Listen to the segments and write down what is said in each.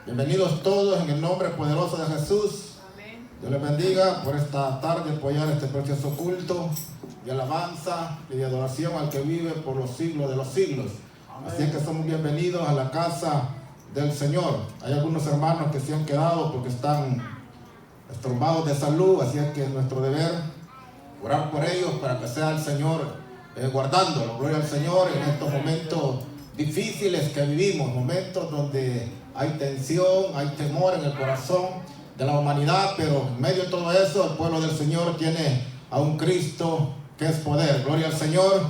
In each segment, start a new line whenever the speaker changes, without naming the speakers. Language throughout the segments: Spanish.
Bienvenidos todos en el nombre poderoso de Jesús. Amén. Dios les bendiga por esta tarde apoyar este precioso culto de alabanza y de adoración al que vive por los siglos de los siglos. Amén. Así es que somos bienvenidos a la casa del Señor. Hay algunos hermanos que se han quedado porque están estorbados de salud, así es que es nuestro deber orar por ellos para que sea el Señor guardándolo. Gloria al Señor en estos momentos difíciles que vivimos, momentos donde hay tensión, hay temor en el corazón de la humanidad, pero en medio de todo eso el pueblo del Señor tiene a un Cristo que es poder. Gloria al Señor.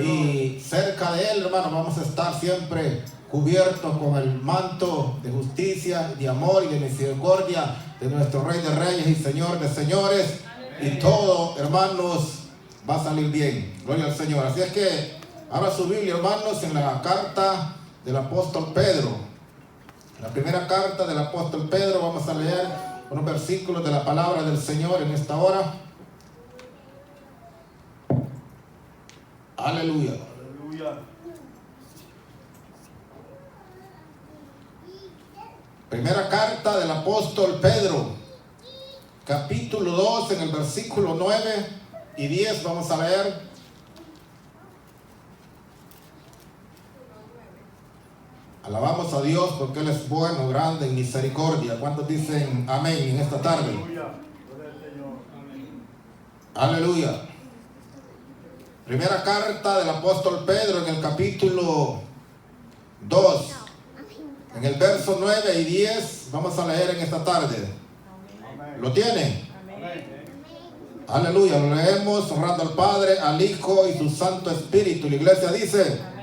Y cerca de Él, hermano, vamos a estar siempre cubiertos con el manto de justicia, de amor y de misericordia de nuestro Rey de Reyes y Señor de Señores. Y todo, hermanos, va a salir bien. Gloria al Señor. Así es que abra su Biblia, hermanos, en la carta del apóstol Pedro. La primera carta del apóstol Pedro, vamos a leer unos versículos de la palabra del Señor en esta hora. Aleluya. Aleluya. Primera carta del apóstol Pedro, capítulo 2, en el versículo 9 y 10, vamos a leer. Alabamos a Dios porque Él es bueno, grande en misericordia. ¿Cuántos dicen amén en esta tarde? Aleluya. Primera carta del apóstol Pedro en el capítulo 2, en el verso 9 y 10, vamos a leer en esta tarde. ¿Lo tiene? Aleluya. Lo leemos honrando al Padre, al Hijo y su Santo Espíritu. La iglesia dice...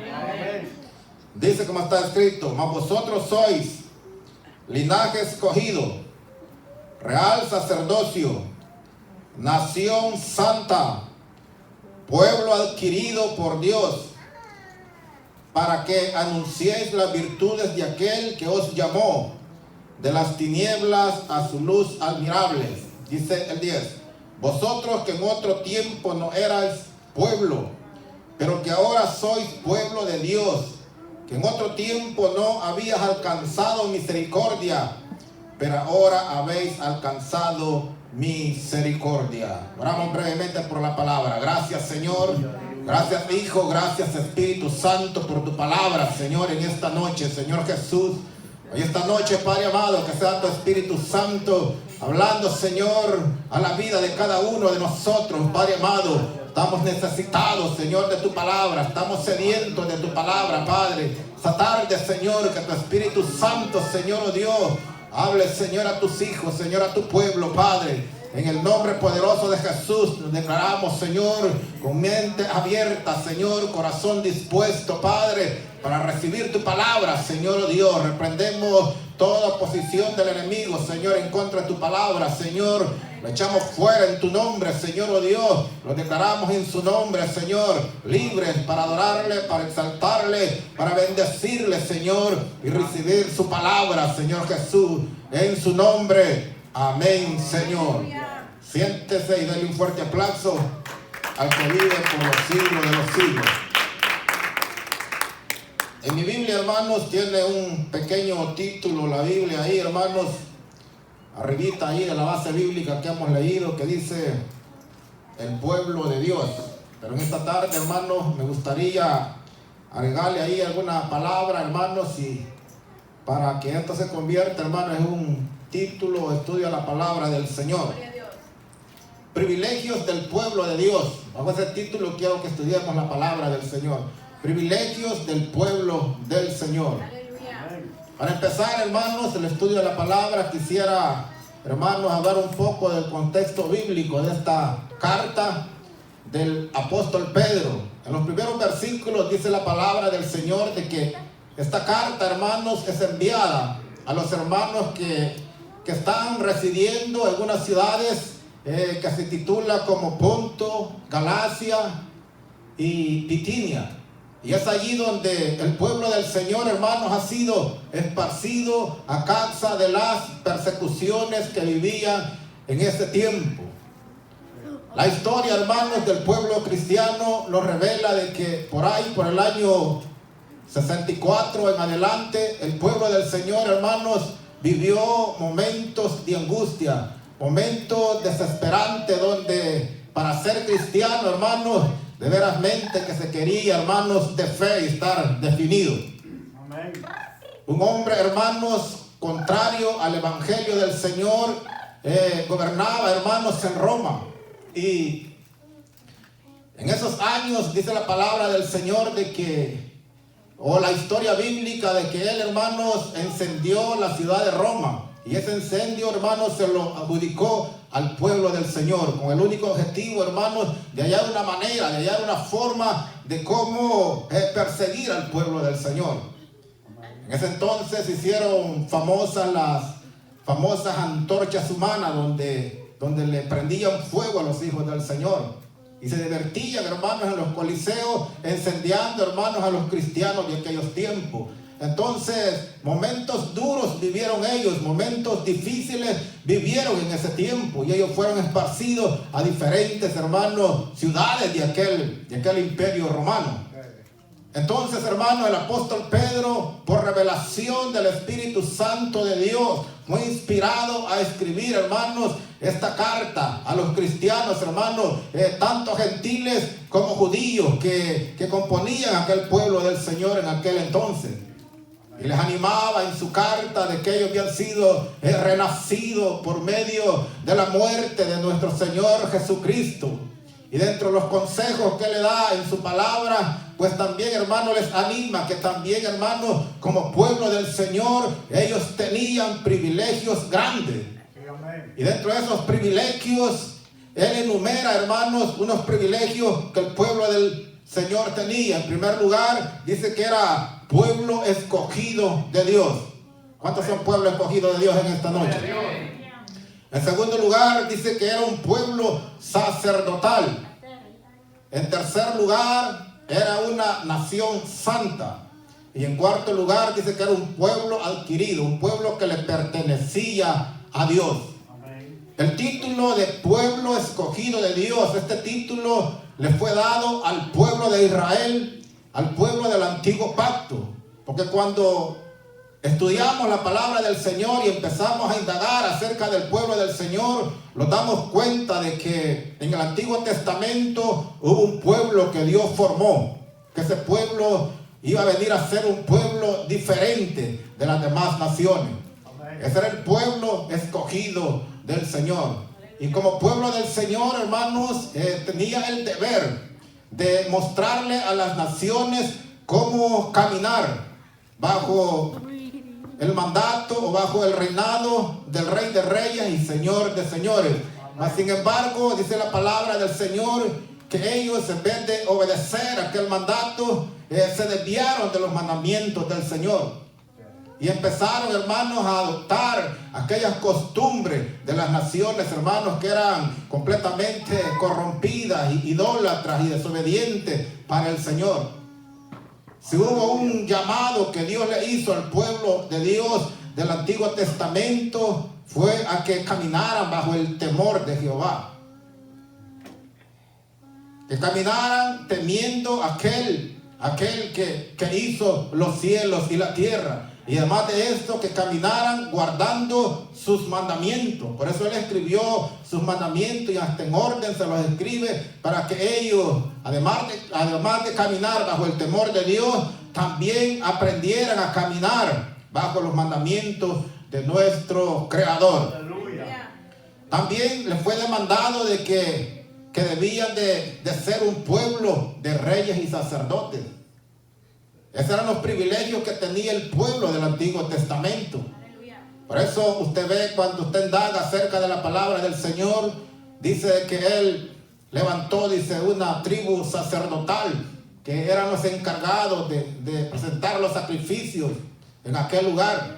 Dice como está escrito: mas vosotros sois linaje escogido, real sacerdocio, nación santa, pueblo adquirido por Dios, para que anunciéis las virtudes de aquel que os llamó de las tinieblas a su luz admirable. Dice el 10: vosotros que en otro tiempo no erais pueblo, pero que ahora sois pueblo de Dios, que en otro tiempo no habías alcanzado misericordia, pero ahora habéis alcanzado misericordia. Oramos brevemente por la palabra. Gracias, Señor. Gracias, Hijo. Gracias, Espíritu Santo, por tu palabra, Señor, en esta noche, Señor Jesús. Hoy esta noche, Padre amado, que sea tu Espíritu Santo hablando, Señor, a la vida de cada uno de nosotros, Padre amado. Estamos necesitados, Señor, de tu palabra. Estamos sedientos de tu palabra, Padre. Esta tarde, Señor, que tu Espíritu Santo, Señor, oh Dios, hable, Señor, a tus hijos, Señor, a tu pueblo, Padre. En el nombre poderoso de Jesús, nos declaramos, Señor, con mente abierta, Señor, corazón dispuesto, Padre, para recibir tu palabra, Señor, oh Dios. Reprendemos toda oposición del enemigo, Señor, en contra de tu palabra, Señor. Lo echamos fuera en tu nombre, Señor, oh Dios. Lo declaramos en su nombre, Señor, libres para adorarle, para exaltarle, para bendecirle, Señor, y recibir su palabra, Señor Jesús, en su nombre. Amén, Señor. Siéntese y dale un fuerte aplauso al que vive por los siglos de los siglos. En mi Biblia, hermanos, tiene un pequeño título, la Biblia ahí, hermanos, arribita ahí de la base bíblica que hemos leído, que dice el pueblo de Dios. Pero en esta tarde, hermanos, me gustaría agregarle ahí alguna palabra, hermanos, y para que esto se convierta, hermanos, en un título, estudio a la palabra del Señor. Privilegios del pueblo de Dios. Bajo ese título quiero que estudiemos la palabra del Señor. Privilegios del pueblo del Señor. Para empezar, hermanos, el estudio de la palabra, quisiera, hermanos, hablar un poco del contexto bíblico de esta carta del apóstol Pedro. En los primeros versículos dice la palabra del Señor de que esta carta, hermanos, es enviada a los hermanos que están residiendo en algunas ciudades que se titula como Ponto, Galacia y Bitinia. Y es allí donde el pueblo del Señor, hermanos, ha sido esparcido a causa de las persecuciones que vivían en ese tiempo. La historia, hermanos, del pueblo cristiano nos revela de que por ahí, por el año 64 en adelante, el pueblo del Señor, hermanos, vivió momentos de angustia, momentos desesperantes donde para ser cristiano, hermanos, de verasmente que se quería, hermanos, de fe y estar definido. Amén. Un hombre, hermanos, contrario al evangelio del Señor, gobernaba, hermanos, en Roma. Y en esos años dice la palabra del Señor de que, o la historia bíblica de que él, hermanos, encendió la ciudad de Roma. Y ese incendio, hermanos, se lo adjudicó al pueblo del Señor, con el único objetivo, hermanos, de hallar una manera, de hallar una forma de cómo perseguir al pueblo del Señor. En ese entonces hicieron famosas las famosas antorchas humanas donde le prendían fuego a los hijos del Señor. Y se divertían, hermanos, en los coliseos, encendiando, hermanos, a los cristianos de aquellos tiempos. Entonces, momentos duros vivieron ellos, momentos difíciles vivieron en ese tiempo. Y ellos fueron esparcidos a diferentes, hermanos, ciudades de aquel imperio romano. Entonces, hermanos, el apóstol Pedro, por revelación del Espíritu Santo de Dios, fue inspirado a escribir, hermanos, esta carta a los cristianos, hermanos, tanto gentiles como judíos que componían aquel pueblo del Señor en aquel entonces. Y les animaba en su carta de que ellos habían sido renacidos por medio de la muerte de nuestro Señor Jesucristo. Y dentro de los consejos que le da en su palabra, pues también, hermanos, les anima que también, hermanos, como pueblo del Señor, ellos tenían privilegios grandes. Y dentro de esos privilegios, él enumera, hermanos, unos privilegios que el pueblo del Señor tenía. En primer lugar, dice que era pueblo escogido de Dios. ¿Cuántos son pueblos escogidos de Dios en esta noche? En segundo lugar, dice que era un pueblo sacerdotal. En tercer lugar, era una nación santa. Y en cuarto lugar, dice que era un pueblo adquirido, un pueblo que le pertenecía a Dios. El título de pueblo escogido de Dios, este título le fue dado al pueblo de Israel, al pueblo del antiguo pacto. Porque cuando estudiamos la palabra del Señor y empezamos a indagar acerca del pueblo del Señor, nos damos cuenta de que en el Antiguo Testamento hubo un pueblo que Dios formó, que ese pueblo iba a venir a ser un pueblo diferente de las demás naciones. Ese era el pueblo escogido del Señor. Y como pueblo del Señor, hermanos, tenía el deber de mostrarle a las naciones cómo caminar bajo el mandato o bajo el reinado del Rey de Reyes y Señor de Señores. Mas, sin embargo, dice la palabra del Señor que ellos, en vez de obedecer aquel mandato, se desviaron de los mandamientos del Señor. Y empezaron, hermanos, a adoptar aquellas costumbres de las naciones, hermanos, que eran completamente corrompidas, idólatras y desobedientes para el Señor. Si hubo un llamado que Dios le hizo al pueblo de Dios del Antiguo Testamento, fue a que caminaran bajo el temor de Jehová. Que caminaran temiendo aquel que hizo los cielos y la tierra. Y además de esto, que caminaran guardando sus mandamientos. Por eso él escribió sus mandamientos y hasta en orden se los escribe para que ellos, además de caminar bajo el temor de Dios, también aprendieran a caminar bajo los mandamientos de nuestro Creador. Aleluya. También les fue demandado de que debían de ser un pueblo de reyes y sacerdotes. Esos eran los privilegios que tenía el pueblo del Antiguo Testamento. Por eso usted ve, cuando usted indaga acerca de la palabra del Señor, dice que él levantó, dice, una tribu sacerdotal, que eran los encargados de presentar los sacrificios en aquel lugar.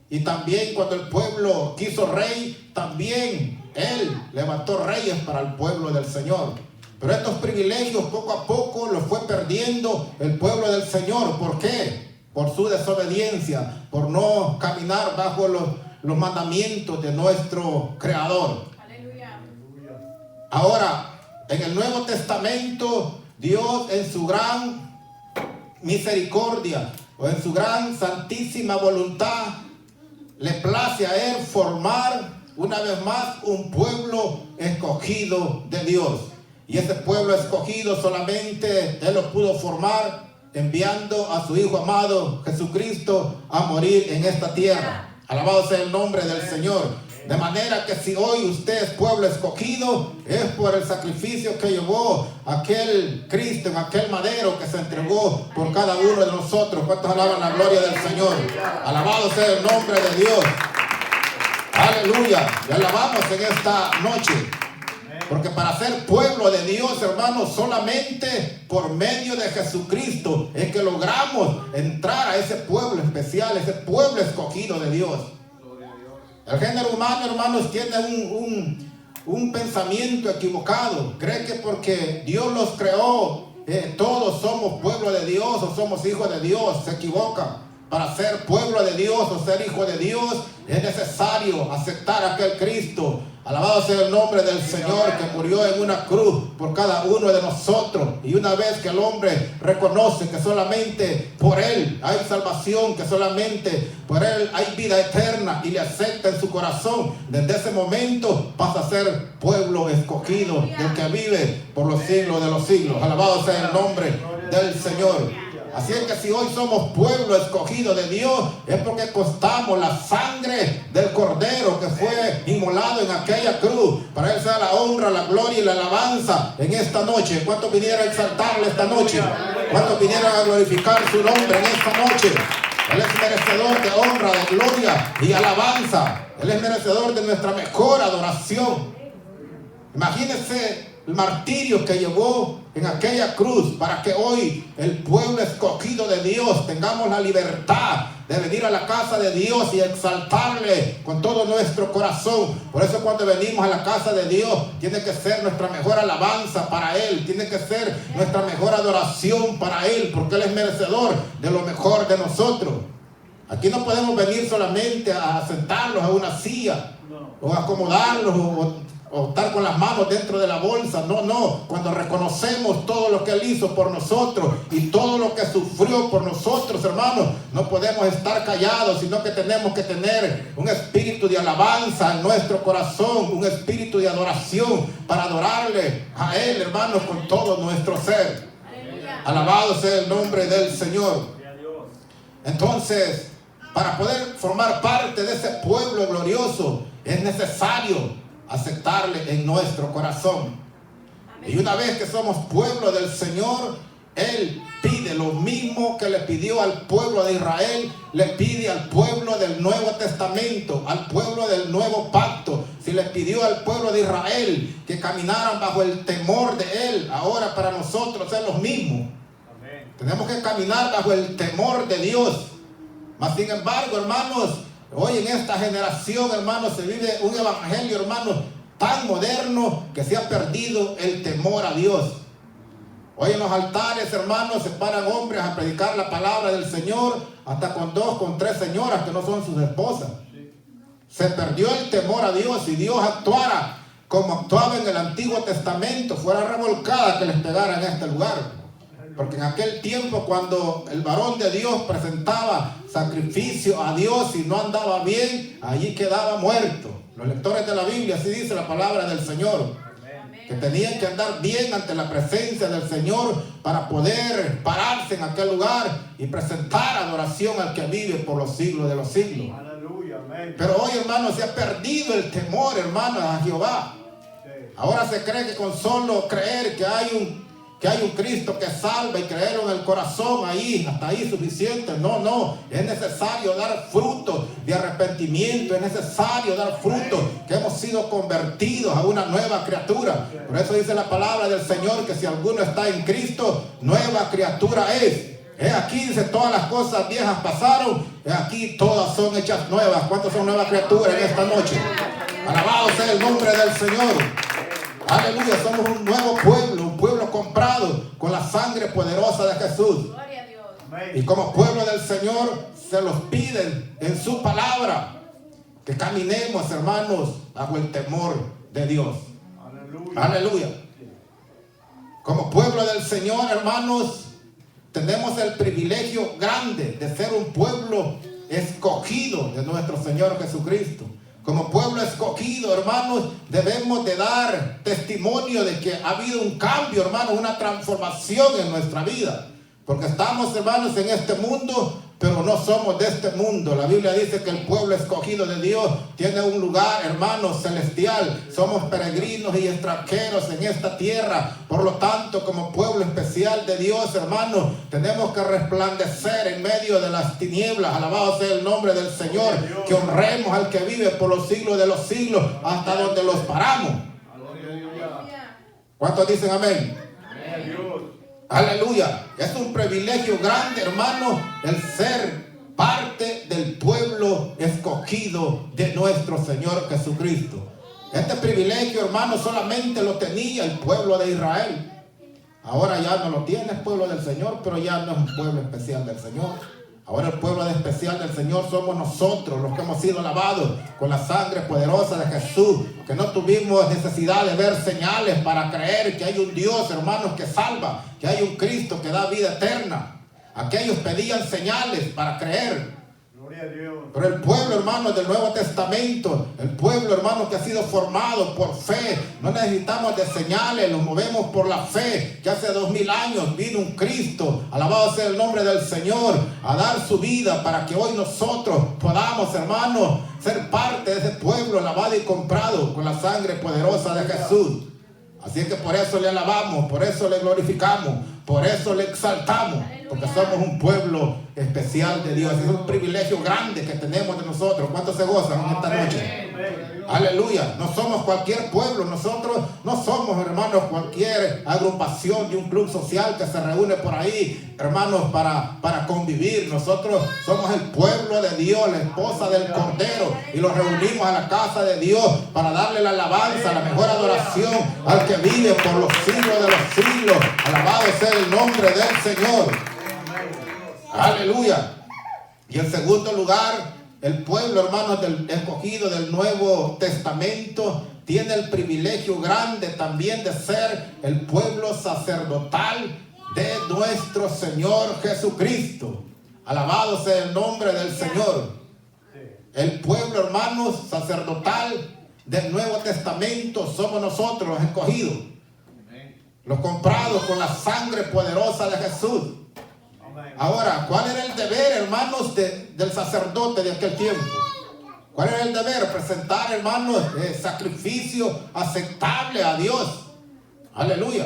Y también cuando el pueblo quiso rey, también él levantó reyes para el pueblo del Señor. Pero estos privilegios poco a poco los fue perdiendo el pueblo del Señor. ¿Por qué? Por su desobediencia, por no caminar bajo los mandamientos de nuestro Creador. Aleluya. Ahora, en el Nuevo Testamento, Dios en su gran misericordia o en su gran santísima voluntad le place a Él formar una vez más un pueblo escogido de Dios. Y ese pueblo escogido solamente Él lo pudo formar enviando a su Hijo amado Jesucristo a morir en esta tierra. Alabado sea el nombre del Señor. De manera que si hoy usted es pueblo escogido, es por el sacrificio que llevó aquel Cristo en aquel madero que se entregó por cada uno de nosotros. ¿Cuántos alaban la gloria del Señor? Alabado sea el nombre de Dios. Aleluya. Le alabamos en esta noche. Porque para ser pueblo de Dios, hermanos, solamente por medio de Jesucristo es que logramos entrar a ese pueblo especial, ese pueblo escogido de Dios. El género humano, hermanos, tiene un pensamiento equivocado. Cree que porque Dios los creó, todos somos pueblo de Dios o somos hijos de Dios. Se equivoca. Para ser pueblo de Dios o ser hijo de Dios es necesario aceptar a aquel Cristo. Alabado sea el nombre del Señor, que murió en una cruz por cada uno de nosotros. Y una vez que el hombre reconoce que solamente por Él hay salvación, que solamente por Él hay vida eterna, y le acepta en su corazón, desde ese momento pasa a ser pueblo escogido, del que vive por los siglos de los siglos. Alabado sea el nombre del Señor. Así es que si hoy somos pueblo escogido de Dios, es porque costamos la sangre del Cordero que fue inmolado en aquella cruz. Para Él sea la honra, la gloria y la alabanza en esta noche. ¿Cuántos vinieron a exaltarle esta noche? ¿Cuántos vinieron a glorificar su nombre en esta noche? Él es merecedor de honra, de gloria y alabanza. Él es merecedor de nuestra mejor adoración. Imagínense el martirio que llevó en aquella cruz para que hoy el pueblo escogido de Dios tengamos la libertad de venir a la casa de Dios y exaltarle con todo nuestro corazón. Por eso cuando venimos a la casa de Dios tiene que ser nuestra mejor alabanza para Él, tiene que ser nuestra mejor adoración para Él, porque Él es merecedor de lo mejor de nosotros. Aquí no podemos venir solamente a sentarnos a una silla o acomodarnos o estar con las manos dentro de la bolsa. No. Cuando reconocemos todo lo que Él hizo por nosotros y todo lo que sufrió por nosotros, hermanos, no podemos estar callados, sino que tenemos que tener un espíritu de alabanza en nuestro corazón, un espíritu de adoración para adorarle a Él, hermanos, con todo nuestro ser. Alabado sea el nombre del Señor. Entonces, para poder formar parte de ese pueblo glorioso, es necesario aceptarle en nuestro corazón. Y una vez que somos pueblo del Señor, Él pide lo mismo que le pidió al pueblo de Israel, le pide al pueblo del Nuevo Testamento, al pueblo del Nuevo Pacto. Si le pidió al pueblo de Israel que caminaran bajo el temor de Él, ahora para nosotros es lo mismo. Tenemos que caminar bajo el temor de Dios. Mas sin embargo, hermanos, hoy en esta generación, hermanos, se vive un evangelio, hermanos, tan moderno que se ha perdido el temor a Dios. Hoy en los altares, hermanos, se paran hombres a predicar la palabra del Señor, hasta con 2, con 3 señoras que no son sus esposas. Se perdió el temor a Dios. Si Dios actuara como actuaba en el Antiguo Testamento, fuera revolcada que les pegara en este lugar. Porque en aquel tiempo, cuando el varón de Dios presentaba sacrificio a Dios y no andaba bien, allí quedaba muerto. Los lectores de la Biblia, así dice la palabra del Señor, que tenían que andar bien ante la presencia del Señor para poder pararse en aquel lugar y presentar adoración al que vive por los siglos de los siglos. Pero hoy, hermanos, se ha perdido el temor, hermanos, a Jehová. Ahora se cree que con solo creer que hay un Cristo que salva y creerlo en el corazón, hasta ahí suficiente. No, es necesario dar fruto de arrepentimiento, es necesario dar fruto que hemos sido convertidos a una nueva criatura. Por eso dice la palabra del Señor que si alguno está en Cristo, nueva criatura es. Aquí dice, todas las cosas viejas pasaron, aquí todas son hechas nuevas. ¿Cuántos son nuevas criaturas en esta noche? Alabado sea el nombre del Señor. Aleluya, somos un nuevo pueblo, un pueblo comprado con la sangre poderosa de Jesús.
Gloria a Dios.
Y como pueblo del Señor se los piden en su palabra que caminemos, hermanos, bajo el temor de Dios. Aleluya. Como pueblo del Señor, hermanos, tenemos el privilegio grande de ser un pueblo escogido de nuestro Señor Jesucristo. Como pueblo escogido, hermanos, debemos de dar testimonio de que ha habido un cambio, hermanos, una transformación en nuestra vida. Porque estamos, hermanos, en este mundo, pero no somos de este mundo. La Biblia dice que el pueblo escogido de Dios tiene un lugar, hermanos, celestial. Somos peregrinos y extranjeros en esta tierra. Por lo tanto, como pueblo especial de Dios, hermanos, tenemos que resplandecer en medio de las tinieblas. Alabado sea el nombre del Señor. Que honremos al que vive por los siglos de los siglos, hasta donde los paramos. ¿Cuántos dicen amén? Aleluya. Es un privilegio grande, hermano, el ser parte del pueblo escogido de nuestro Señor Jesucristo. Este privilegio, hermano, solamente lo tenía el pueblo de Israel. Ahora ya no lo tiene el pueblo del Señor, pero ya no es un pueblo especial del Señor. Ahora el pueblo especial del Señor somos nosotros, los que hemos sido lavados con la sangre poderosa de Jesús, que no tuvimos necesidad de ver señales para creer que hay un Dios, hermanos, que salva, que hay un Cristo que da vida eterna. Aquellos pedían señales para creer. Gloria a Dios. Pero el pueblo, hermanos, del Nuevo Testamento, el pueblo, hermanos, que ha sido formado por fe, no necesitamos de señales, nos movemos por la fe, que hace 2000 años vino un Cristo, alabado sea el nombre del Señor, a dar su vida para que hoy nosotros podamos, hermanos, ser parte de ese pueblo lavado y comprado con la sangre poderosa de Jesús. Así es que por eso le alabamos, por eso le glorificamos, por eso le exaltamos, porque somos un pueblo especial de Dios. Es un privilegio grande que tenemos de nosotros. ¿Cuántos se gozan en esta noche? Aleluya. No somos cualquier pueblo, nosotros no somos, hermanos, cualquier agrupación de un club social que se reúne por ahí, hermanos, para convivir. Nosotros somos el pueblo de Dios, la esposa del Cordero, y los reunimos a la casa de Dios para darle la alabanza, la mejor adoración al que vive por los siglos de los siglos. Alabado sea el nombre del Señor. Aleluya. Y en segundo lugar, el pueblo, hermanos, del escogido del Nuevo Testamento tiene el privilegio grande también de ser el pueblo sacerdotal de nuestro Señor Jesucristo. Alabado sea el nombre del Señor. El pueblo, hermanos, sacerdotal del Nuevo Testamento somos nosotros, los escogidos, los comprados con la sangre poderosa de Jesús. Ahora, ¿cuál era el deber, hermanos, del sacerdote de aquel tiempo? ¿Cuál era el deber? Presentar, hermanos, sacrificio aceptable a Dios. Aleluya.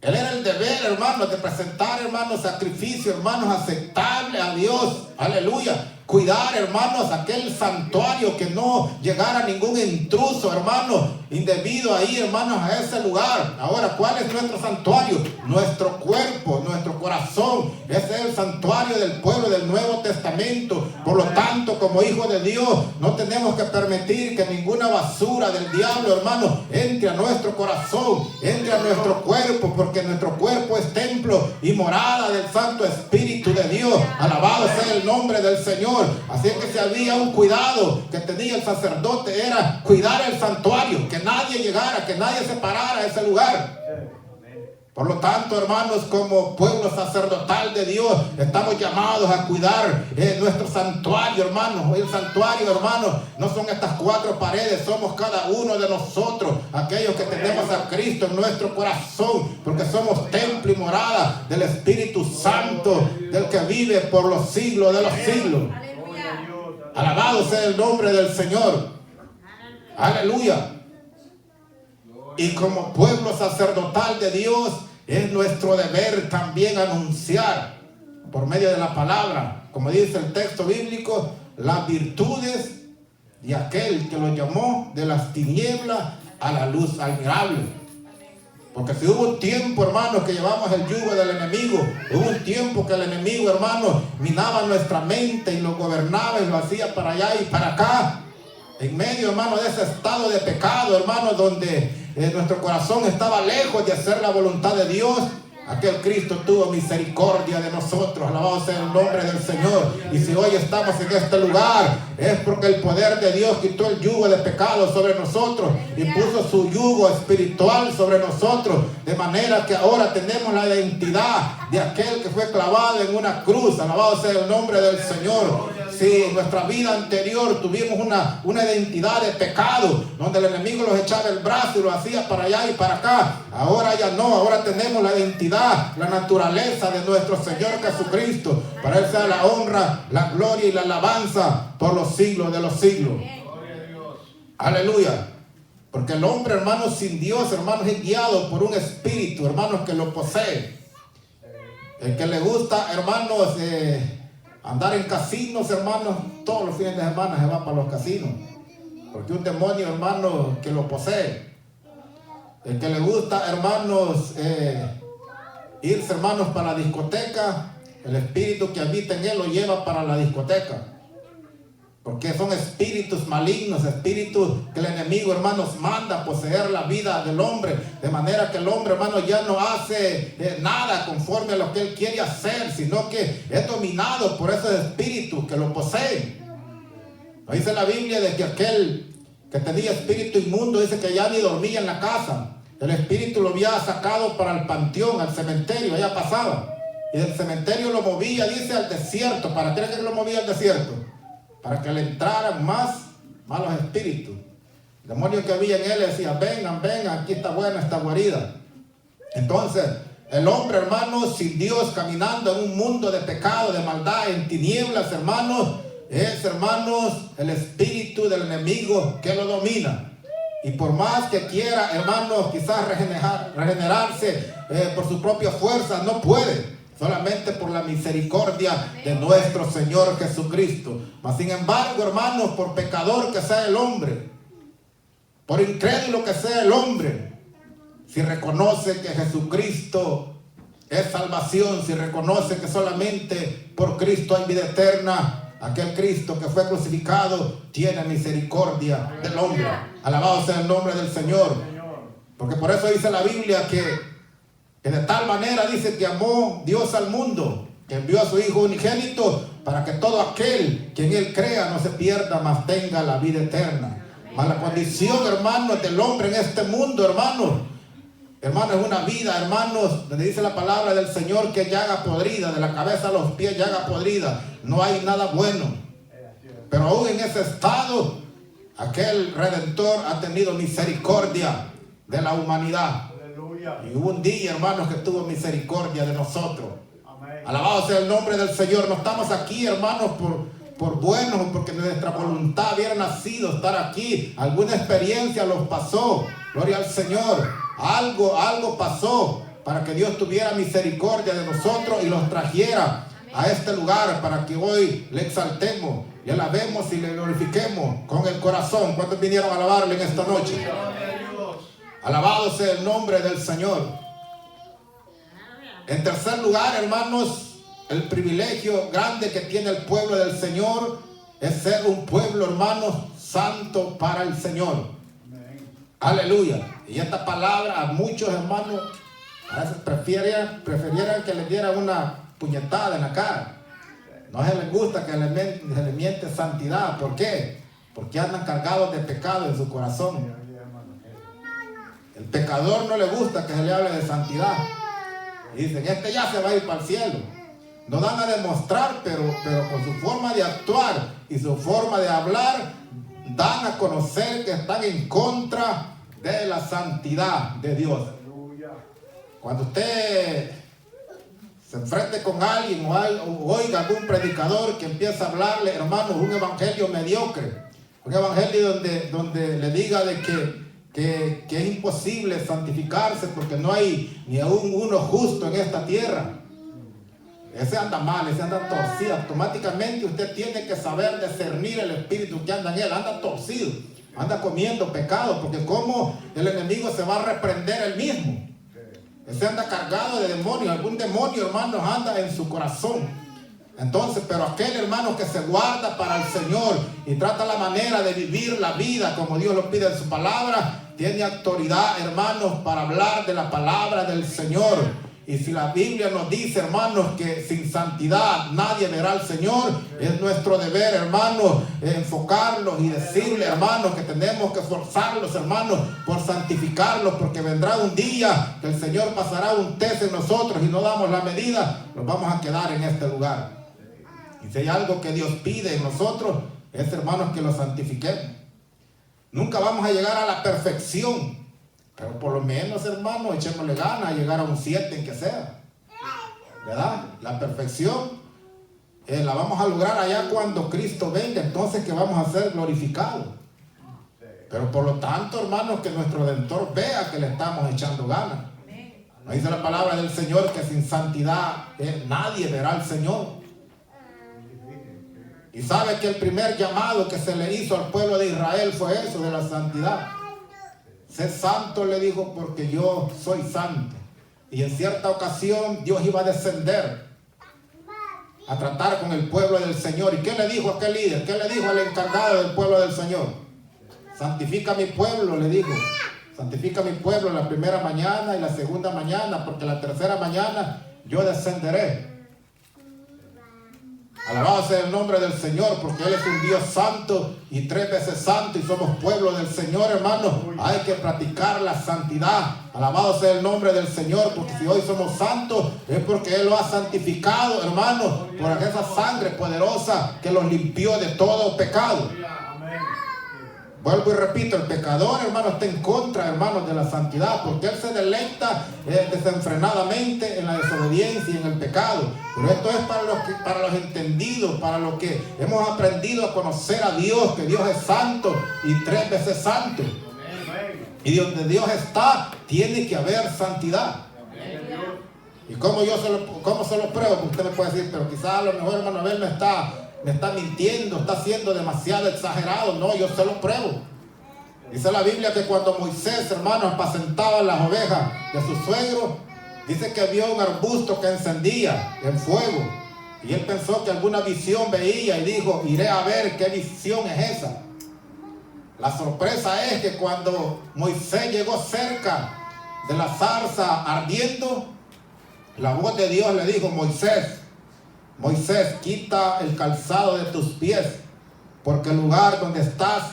Él era el deber, hermanos, de presentar, hermanos, sacrificio, hermanos, aceptable a Dios. Aleluya. Cuidar, hermanos, aquel santuario, que no llegara ningún intruso, hermanos, indebido ahí, hermanos, a ese lugar. Ahora, ¿cuál es nuestro santuario? Nuestro cuerpo, nuestro corazón. Ese es el santuario del pueblo del Nuevo Testamento. Por lo tanto, como hijos de Dios, no tenemos que permitir que ninguna basura del diablo, hermanos, entre a nuestro corazón, entre a nuestro cuerpo, porque nuestro cuerpo es templo y morada del Santo Espíritu de Dios. Alabado sea el nombre del Señor. Así es que si había un cuidado que tenía el sacerdote, era cuidar el santuario, que nadie llegara, que nadie se parara a ese lugar. Por lo tanto, hermanos, como pueblo sacerdotal de Dios, estamos llamados a cuidar nuestro santuario, hermanos. El santuario, hermanos, no son estas 4 paredes, somos cada uno de nosotros, aquellos que tenemos a Cristo en nuestro corazón, porque somos templo y morada del Espíritu Santo, del que vive por los siglos de los siglos. Alabado sea el nombre del Señor. Aleluya. Y como pueblo sacerdotal de Dios, es nuestro deber también anunciar por medio de la palabra, como dice el texto bíblico, las virtudes de aquel que lo llamó de las tinieblas a la luz admirable. Porque si hubo un tiempo, hermanos, que llevamos el yugo del enemigo, hubo un tiempo que el enemigo, hermanos, minaba nuestra mente y lo gobernaba y lo hacía para allá y para acá. En medio, hermano, de ese estado de pecado, hermano, donde nuestro corazón estaba lejos de hacer la voluntad de Dios, Aquel Cristo tuvo misericordia de nosotros. Alabado sea el nombre del Señor. Y si hoy estamos en este lugar, es porque el poder de Dios quitó el yugo de pecado sobre nosotros y puso su yugo espiritual sobre nosotros, de manera que ahora tenemos la identidad de aquel que fue clavado en una cruz. Alabado sea el nombre del Señor. Si en nuestra vida anterior tuvimos una identidad de pecado, donde el enemigo los echaba el brazo y lo hacía para allá y para acá, ahora ya no. Ahora tenemos la identidad, la naturaleza de nuestro Señor Jesucristo. Para Él sea la honra, la gloria y la alabanza por los siglos de los siglos. Aleluya. Porque el hombre, hermanos, sin Dios, hermanos, es guiado por un espíritu, hermanos, que lo posee. El que le gusta, hermanos, andar en casinos, hermanos, todos los fines de semana se va para los casinos. Porque un demonio, hermanos, que lo posee. El que le gusta, hermanos, irse, hermanos, para la discoteca, el espíritu que habita en él lo lleva para la discoteca. Porque son espíritus malignos, espíritus que el enemigo, hermanos, manda a poseer la vida del hombre. De manera que el hombre, hermanos, ya no hace nada conforme a lo que él quiere hacer, sino que es dominado por esos espíritus que lo poseen. Dice la Biblia de que aquel que tenía espíritu inmundo, dice que ya ni dormía en la casa. El espíritu lo había sacado para el panteón, al cementerio, allá pasaba. Y del cementerio lo movía, dice, al desierto. ¿Para qué es que lo movía al desierto? Para que le entraran más malos espíritus. El demonio que había en él decía: vengan, vengan, aquí está buena esta guarida. Entonces, el hombre, hermanos, sin Dios, caminando en un mundo de pecado, de maldad, en tinieblas, hermanos, es, hermanos, el espíritu del enemigo que lo domina. Y por más que quiera, hermanos, quizás regenerarse por su propia fuerza, no puede. Solamente por la misericordia de nuestro Señor Jesucristo. Mas sin embargo, hermanos, por pecador que sea el hombre, por incrédulo que sea el hombre, si reconoce que Jesucristo es salvación, si reconoce que solamente por Cristo hay vida eterna, aquel Cristo que fue crucificado tiene misericordia del hombre. Alabado sea el nombre del Señor. Porque por eso dice la Biblia que de tal manera dice que amó Dios al mundo, que envió a su Hijo unigénito para que todo aquel que en Él crea no se pierda, mas tenga la vida eterna. Mas la condición, hermanos, del hombre en este mundo, hermanos, es una vida, hermanos, donde dice la palabra del Señor que llaga podrida, de la cabeza a los pies llaga podrida. No hay nada bueno. Pero aún en ese estado, aquel Redentor ha tenido misericordia de la humanidad. Y hubo un día, hermanos, que tuvo misericordia de nosotros. Amén. Alabado sea el nombre del Señor. No estamos aquí, hermanos, por buenos, porque nuestra voluntad hubiera nacido estar aquí. Alguna experiencia los pasó. Gloria al Señor. Algo pasó para que Dios tuviera misericordia de nosotros y los trajera a este lugar para que hoy le exaltemos, le alabemos y le glorifiquemos con el corazón. ¿Cuántos vinieron a alabarle en esta noche? Alabado sea el nombre del Señor. En tercer lugar, hermanos, el privilegio grande que tiene el pueblo del Señor es ser un pueblo, hermanos, santo para el Señor. Aleluya. Y esta palabra a muchos, hermanos, a veces prefirieran que les dieran una puñetada en la cara. No se les gusta que se les miente santidad. ¿Por qué? Porque andan cargados de pecado en su corazón. El pecador no le gusta que se le hable de santidad. Y dicen: este ya se va a ir para el cielo. No dan a demostrar, pero con su forma de actuar y su forma de hablar, dan a conocer que están en contra de la santidad de Dios. Cuando usted se enfrente con alguien o oiga algún predicador que empieza a hablarle, hermanos, un evangelio mediocre, un evangelio donde le diga de que es imposible santificarse porque no hay ni aún uno justo en esta tierra. Ese anda mal, ese anda torcido. Automáticamente usted tiene que saber discernir el espíritu que anda en él. Anda torcido, anda comiendo pecado, porque como el enemigo se va a reprender él mismo. Ese anda cargado de demonios. Algún demonio, hermanos, anda en su corazón. Entonces, pero aquel hermano que se guarda para el Señor y trata la manera de vivir la vida como Dios lo pide en su palabra, tiene autoridad, hermanos, para hablar de la palabra del Señor. Y si la Biblia nos dice, hermanos, que sin santidad nadie verá al Señor, es nuestro deber, hermanos, enfocarlos y decirle, hermanos, que tenemos que esforzarlos, hermanos, por santificarlos, porque vendrá un día que el Señor pasará un test en nosotros y no damos la medida, nos vamos a quedar en este lugar. Y si hay algo que Dios pide en nosotros, es, hermanos, que lo santifiquemos. Nunca vamos a llegar a la perfección, pero por lo menos, hermanos, echémosle ganas a llegar a un 7 en que sea, ¿verdad? La perfección la vamos a lograr allá cuando Cristo venga, entonces que vamos a ser glorificados. Pero por lo tanto, hermanos, que nuestro Redentor vea que le estamos echando ganas. Dice la palabra del Señor que sin santidad nadie verá al Señor. Y sabe que el primer llamado que se le hizo al pueblo de Israel fue eso, de la santidad. Sé santo, le dijo, porque yo soy santo. Y en cierta ocasión Dios iba a descender a tratar con el pueblo del Señor. ¿Y qué le dijo a aquel líder? ¿Qué le dijo al encargado del pueblo del Señor? Santifica mi pueblo, le dijo. Santifica mi pueblo la primera mañana y la segunda mañana, porque la tercera mañana yo descenderé. Alabado sea el nombre del Señor, porque Él es un Dios santo y 3 veces santo, y somos pueblo del Señor, hermanos. Hay que practicar la santidad. Alabado sea el nombre del Señor, porque si hoy somos santos es porque Él lo ha santificado, hermanos, por esa sangre poderosa que los limpió de todo pecado. Vuelvo y repito, el pecador, hermano, está en contra, hermanos, de la santidad, porque él se deleita desenfrenadamente en la desobediencia y en el pecado. Pero esto es para los entendidos, para los que hemos aprendido a conocer a Dios, que Dios es santo y 3 veces santo. Y donde Dios está, tiene que haber santidad. ¿Y cómo se lo pruebo? Porque usted me puede decir, pero quizás a lo mejor, hermano, Abel me está mintiendo, está siendo demasiado exagerado. No, yo se lo pruebo. Dice la Biblia que cuando Moisés, hermanos, apacentaba las ovejas de su suegro, dice que vio un arbusto que encendía en fuego. Y él pensó que alguna visión veía y dijo, iré a ver qué visión es esa. La sorpresa es que cuando Moisés llegó cerca de la zarza ardiendo, la voz de Dios le dijo, Moisés, quita el calzado de tus pies, porque el lugar donde estás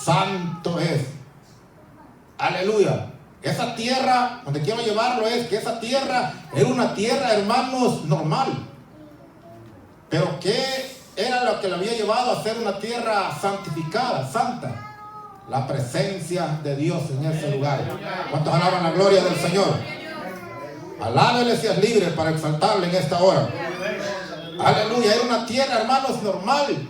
santo es. Aleluya. Esa tierra, donde quiero llevarlo es que esa tierra era una tierra, hermanos, normal. Pero ¿qué era lo que le había llevado a ser una tierra santificada, santa? La presencia de Dios en ese lugar. ¿Cuántos alaban la gloria del Señor? Alábele si es libre para exaltarle en esta hora. Aleluya, era una tierra, hermanos, normal.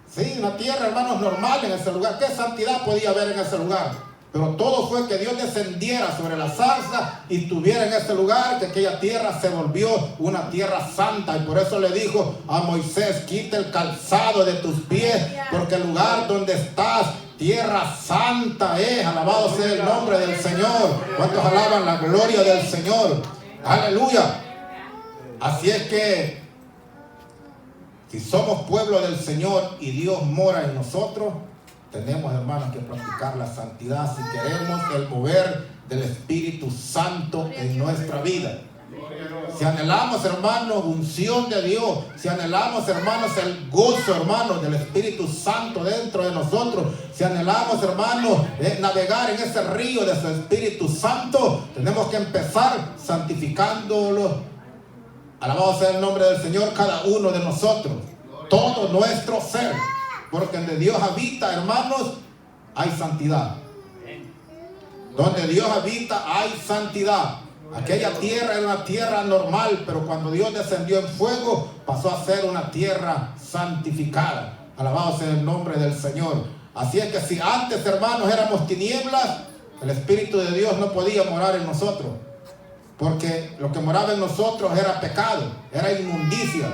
Sí, una tierra, hermanos, normal en ese lugar. ¿Qué santidad podía haber en ese lugar? Pero todo fue que Dios descendiera sobre la zarza y estuviera en ese lugar, que aquella tierra se volvió una tierra santa. Y por eso le dijo a Moisés, quita el calzado de tus pies, porque el lugar donde estás, tierra santa es. Alabado sea el nombre del Señor. ¿Cuántos alaban la gloria del Señor? Aleluya. Así es que si somos pueblo del Señor y Dios mora en nosotros, tenemos, hermanos, que practicar la santidad si queremos el mover del Espíritu Santo en nuestra vida. Si anhelamos, hermanos, unción de Dios, si anhelamos, hermanos, el gozo, hermanos, del Espíritu Santo dentro de nosotros, si anhelamos, hermanos, navegar en ese río de su Espíritu Santo, tenemos que empezar santificándolo. Alabado sea el nombre del Señor, cada uno de nosotros, todo nuestro ser, porque donde Dios habita, hermanos, hay santidad. Donde Dios habita hay santidad. Aquella tierra era una tierra normal, pero cuando Dios descendió en fuego, pasó a ser una tierra santificada. Alabado sea el nombre del Señor. Así es que si antes, hermanos, éramos tinieblas, el Espíritu de Dios no podía morar en nosotros. Porque lo que moraba en nosotros era pecado, era inmundicia,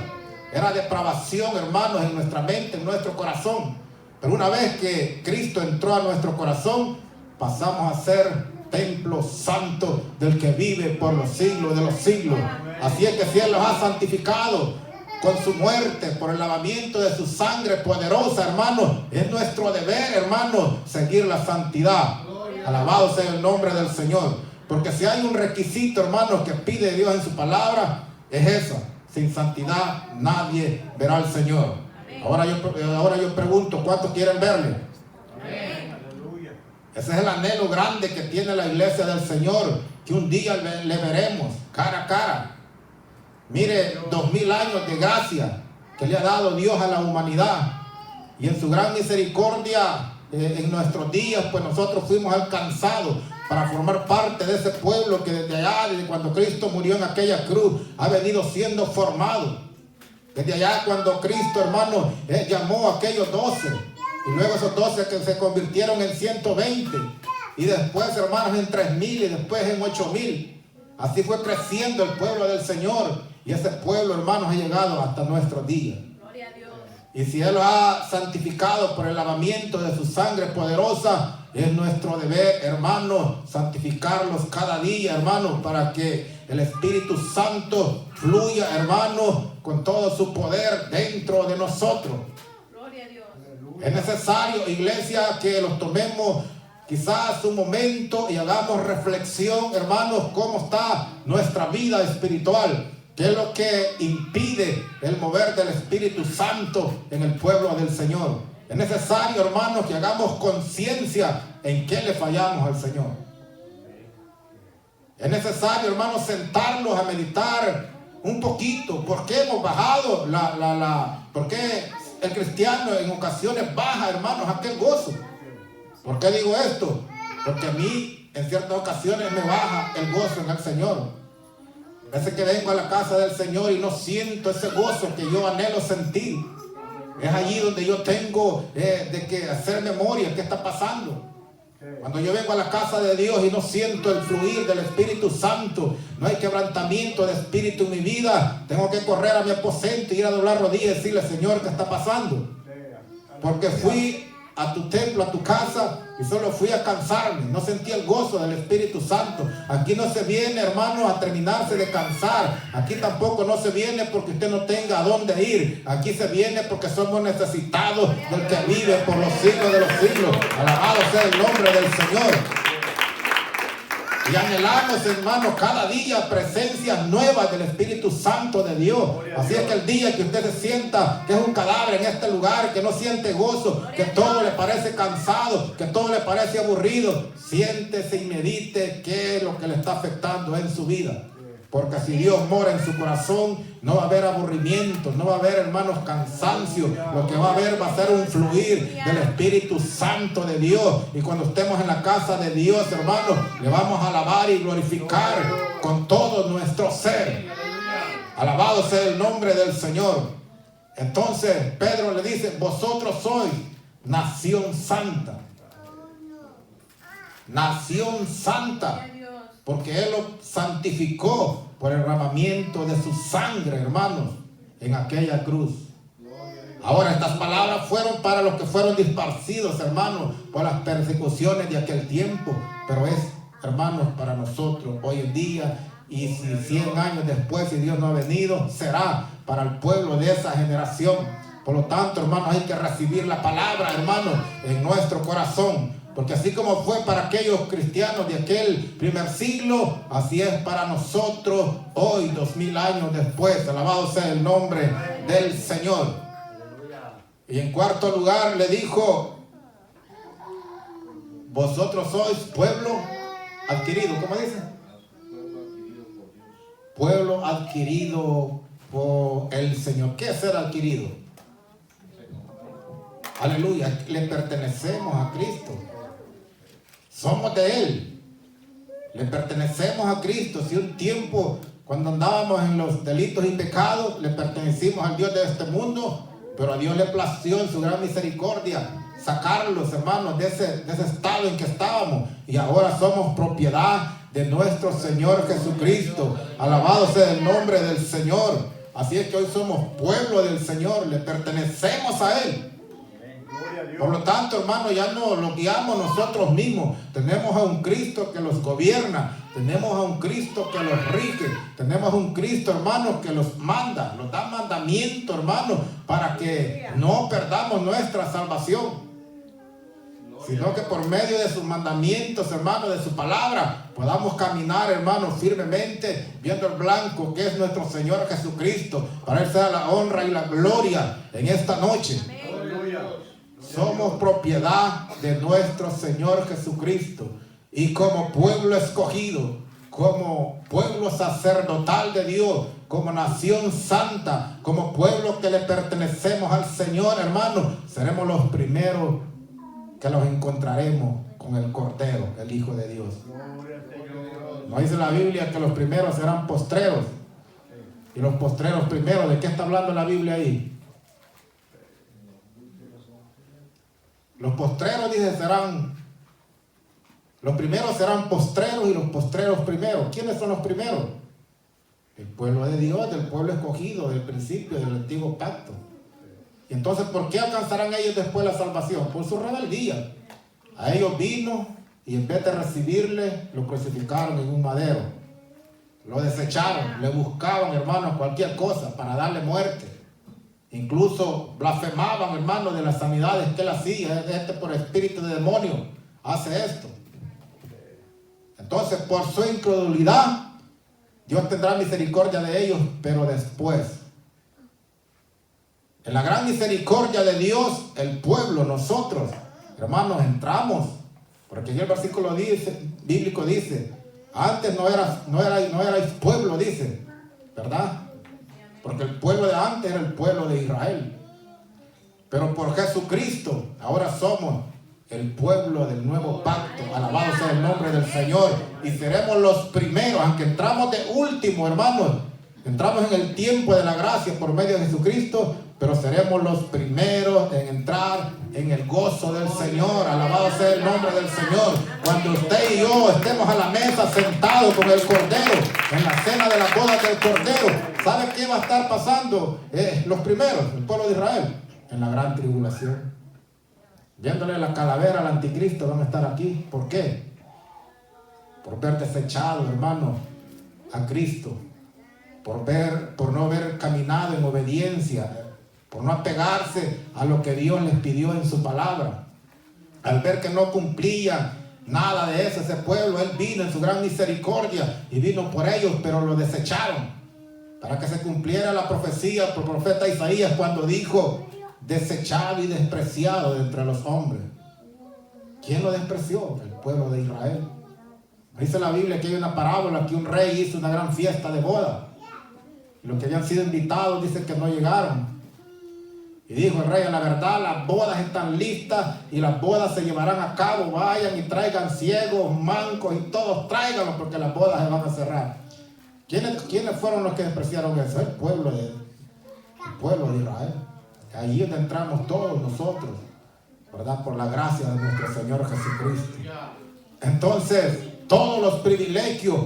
era depravación, hermanos, en nuestra mente, en nuestro corazón. Pero una vez que Cristo entró a nuestro corazón, pasamos a ser templo santo del que vive por los siglos de los siglos. Así es que si Él los ha santificado con su muerte, por el lavamiento de su sangre poderosa, hermanos, es nuestro deber, hermanos, seguir la santidad. Alabado sea el nombre del Señor. Porque si hay un requisito, hermanos, que pide Dios en su palabra, es eso. Sin santidad nadie verá al Señor. Ahora yo pregunto, ¿cuántos quieren verle? Ese es el anhelo grande que tiene la iglesia del Señor, que un día le veremos cara a cara. Mire, 2000 años de gracia que le ha dado Dios a la humanidad, y en su gran misericordia en nuestros días, pues nosotros fuimos alcanzados para formar parte de ese pueblo que desde allá, desde cuando Cristo murió en aquella cruz, ha venido siendo formado. Desde allá cuando Cristo, hermano, llamó a aquellos 12, y luego esos 12 que se convirtieron en 120, y después, hermanos, en 3000, y después en 8000. Así fue creciendo el pueblo del Señor, y ese pueblo, hermanos, ha llegado hasta nuestros días.
Gloria a Dios.
Y si Él lo ha santificado por el lavamiento de su sangre poderosa, es nuestro deber, hermanos, santificarlos cada día, hermanos, para que el Espíritu Santo fluya, hermanos, con todo su poder dentro de nosotros.
Gloria a Dios.
Es necesario, iglesia, que los tomemos quizás un momento y hagamos reflexión, hermanos, cómo está nuestra vida espiritual. ¿Qué es lo que impide el mover del Espíritu Santo en el pueblo del Señor? Es necesario, hermanos, que hagamos conciencia en qué le fallamos al Señor. Es necesario, hermanos, sentarnos a meditar un poquito. ¿Por qué hemos bajado por qué el cristiano en ocasiones baja, hermanos, aquel gozo? ¿Por qué digo esto? Porque a mí en ciertas ocasiones me baja el gozo en el Señor. A veces que vengo a la casa del Señor y no siento ese gozo que yo anhelo sentir. Es allí donde yo tengo de que hacer memoria, qué está pasando. Cuando yo vengo a la casa de Dios y no siento el fluir del Espíritu Santo, no hay quebrantamiento de espíritu en mi vida, tengo que correr a mi aposento y ir a doblar rodillas y decirle: Señor, ¿qué está pasando? Porque fui a tu templo, a tu casa, y solo fui a cansarme, no sentí el gozo del Espíritu Santo. Aquí no se viene, hermanos, a terminarse de cansar. Aquí tampoco no se viene porque usted no tenga a dónde ir. Aquí se viene porque somos necesitados del que vive por los siglos de los siglos. Alabado sea el nombre del Señor. Y anhelamos, hermanos, cada día presencias nuevas del Espíritu Santo de Dios. Así es que el día que usted se sienta que es un cadáver en este lugar, que no siente gozo, que todo le parece cansado, que todo le parece aburrido, siéntese y medite qué es lo que le está afectando en su vida. Porque si Dios mora en su corazón, no va a haber aburrimiento, no va a haber, hermanos, cansancio. Lo que va a haber va a ser un fluir del Espíritu Santo de Dios. Y cuando estemos en la casa de Dios, hermanos, le vamos a alabar y glorificar con todo nuestro ser. Alabado sea el nombre del Señor. Entonces Pedro le dice: vosotros sois nación santa. Nación santa. Porque Él lo santificó por el derramamiento de su sangre, hermanos, en aquella cruz. Ahora, estas palabras fueron para los que fueron disparcidos, hermanos, por las persecuciones de aquel tiempo. Pero es, hermanos, para nosotros hoy en día. Y si 100 años después, si Dios no ha venido, será para el pueblo de esa generación. Por lo tanto, hermanos, hay que recibir la palabra, hermanos, en nuestro corazón. Porque así como fue para aquellos cristianos de aquel primer siglo, así es para nosotros hoy, 2000 años después. Alabado sea el nombre del Señor. Y en cuarto lugar le dijo: vosotros sois pueblo adquirido. ¿Cómo dice? Pueblo adquirido por el Señor. ¿Qué es ser adquirido? Aleluya, le pertenecemos a Cristo. Somos de Él. Le pertenecemos a Cristo. Si un tiempo, cuando andábamos en los delitos y pecados, le pertenecimos al Dios de este mundo, pero a Dios le plació en su gran misericordia sacarlos, hermanos, de ese estado en que estábamos. Y ahora somos propiedad de nuestro Señor Jesucristo. Alabado sea el nombre del Señor. Así es que hoy somos pueblo del Señor. Le pertenecemos a Él. Por lo tanto, hermano, ya no lo guiamos nosotros mismos. Tenemos a un Cristo que los gobierna. Tenemos a un Cristo que los rige. Tenemos a un Cristo, hermano, que los manda. Nos da mandamiento, hermano, para que no perdamos nuestra salvación. sino que por medio de sus mandamientos, hermanos, de su palabra, podamos caminar, hermanos, firmemente, viendo el blanco que es nuestro Señor Jesucristo. Para Él sea la honra y la gloria en esta noche. Somos propiedad de nuestro Señor Jesucristo, y como pueblo escogido, como pueblo sacerdotal de Dios, como nación santa, como pueblo que le pertenecemos al Señor, hermanos, seremos los primeros que los encontraremos con el Cordero, el Hijo de Dios. No dice la Biblia que los primeros serán postreros. Y los postreros primeros, ¿de qué está hablando la Biblia ahí? Los postreros, dice, los primeros serán postreros y los postreros primeros. ¿Quiénes son los primeros? El pueblo de Dios, del pueblo escogido, del principio, del antiguo pacto. Y entonces, ¿por qué alcanzarán ellos después la salvación? Por su rebeldía. A ellos vino y en vez de recibirle, lo crucificaron en un madero. Lo desecharon, le buscaban, hermanos, cualquier cosa para darle muerte. Incluso blasfemaban, hermanos, de las sanidades que él hacía. Por espíritu de demonio hace esto. Entonces, por su incredulidad, Dios tendrá misericordia de ellos, pero después. En la gran misericordia de Dios, el pueblo, nosotros, hermanos, entramos. Porque en el versículo bíblico dice, antes no erais pueblo, dice, ¿verdad? Porque el pueblo de antes era el pueblo de Israel. Pero por Jesucristo, ahora somos el pueblo del nuevo pacto. Alabado sea el nombre del Señor. Y seremos los primeros, aunque entramos de último, hermanos. Entramos en el tiempo de la gracia por medio de Jesucristo, pero seremos los primeros en entrar en el gozo del Señor. Alabado sea el nombre del Señor. Cuando usted y yo estemos a la mesa sentados con el Cordero, en la cena de las bodas del Cordero, ¿sabe qué va a estar pasando? Los primeros, el pueblo de Israel, en la gran tribulación. Viéndole la calavera al anticristo, van a estar aquí. ¿Por qué? Por ver desechado, hermano, a Cristo. Por no haber caminado en obediencia, por no apegarse a lo que Dios les pidió en su palabra. Al ver que no cumplía nada de eso ese pueblo, Él vino en su gran misericordia y vino por ellos, pero lo desecharon. Para que se cumpliera la profecía por el profeta Isaías cuando dijo, desechado y despreciado de entre los hombres. ¿Quién lo despreció? El pueblo de Israel. Dice la Biblia que hay una parábola que un rey hizo una gran fiesta de boda. Y los que habían sido invitados dicen que no llegaron. Y dijo el rey, a la verdad, las bodas están listas y las bodas se llevarán a cabo. Vayan y traigan ciegos, mancos y todos tráiganlos porque las bodas se van a cerrar. ¿Quiénes fueron los que despreciaron eso? El pueblo de Israel. Allí donde entramos todos nosotros, ¿verdad? Por la gracia de nuestro Señor Jesucristo. Entonces, todos los privilegios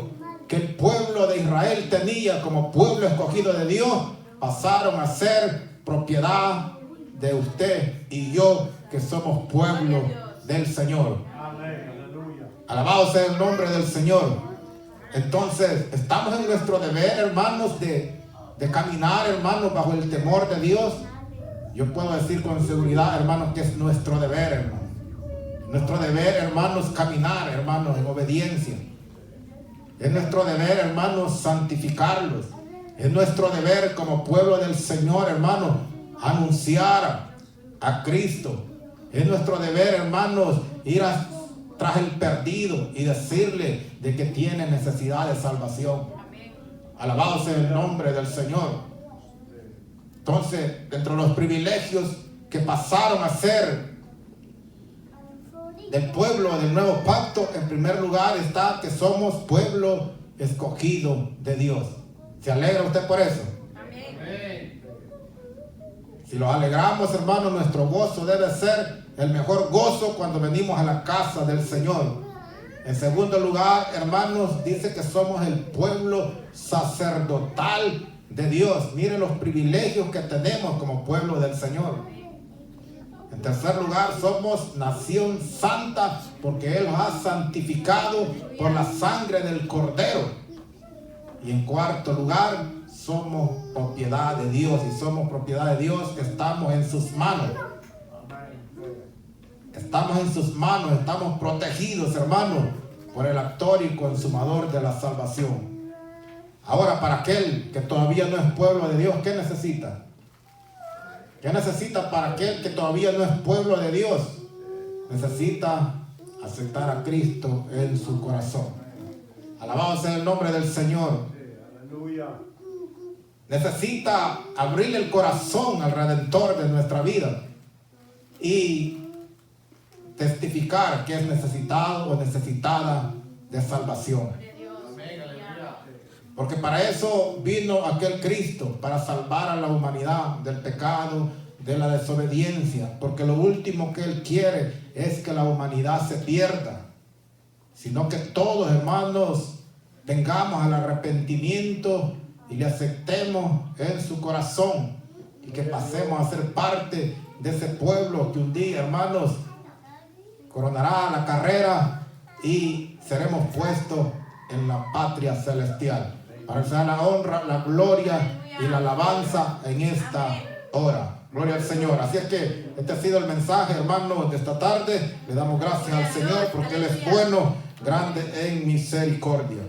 que el pueblo de Israel tenía como pueblo escogido de Dios, pasaron a ser propiedad de usted y yo, que somos pueblo del Señor. Alabado sea el nombre del Señor. Entonces, estamos en nuestro deber, hermanos, de caminar, hermanos, bajo el temor de Dios. Yo puedo decir con seguridad, hermanos, que es nuestro deber, hermanos. Nuestro deber, hermanos, caminar, hermanos, en obediencia. Es nuestro deber, hermanos, santificarlos. Es nuestro deber como pueblo del Señor, hermanos, anunciar a Cristo. Es nuestro deber, hermanos, ir tras el perdido y decirle de que tiene necesidad de salvación. Alabado sea el nombre del Señor. Entonces, dentro de los privilegios que pasaron a ser del pueblo del nuevo pacto, en primer lugar está que somos pueblo escogido de Dios. ¿Se alegra usted por eso? Amén. Si nos alegramos, hermanos, nuestro gozo debe ser el mejor gozo cuando venimos a la casa del Señor. En segundo lugar, hermanos, dice que somos el pueblo sacerdotal de Dios. Miren los privilegios que tenemos como pueblo del Señor. En tercer lugar, somos nación santa porque Él nos ha santificado por la sangre del Cordero. Y en cuarto lugar, somos propiedad de Dios. Y somos propiedad de Dios, estamos en sus manos. Estamos en sus manos, estamos protegidos, hermano, por el actor y consumador de la salvación. Ahora, para aquel que todavía no es pueblo de Dios, ¿qué necesita? ¿Qué necesita para aquel que todavía no es pueblo de Dios? Necesita aceptar a Cristo en su corazón. Alabado sea el nombre del Señor. Necesita abrirle el corazón al Redentor de nuestra vida y testificar que es necesitado o necesitada de salvación. Porque para eso vino aquel Cristo, para salvar a la humanidad del pecado, de la desobediencia. Porque lo último que Él quiere es que la humanidad se pierda, sino que todos, hermanos, vengamos al arrepentimiento y le aceptemos en su corazón y que pasemos a ser parte de ese pueblo que un día, hermanos, coronará la carrera y seremos puestos en la patria celestial. Para que sea la honra, la gloria y la alabanza en esta hora. Gloria al Señor. Así es que este ha sido el mensaje, hermanos, de esta tarde. Le damos gracias al Señor porque Él es bueno, grande en misericordia.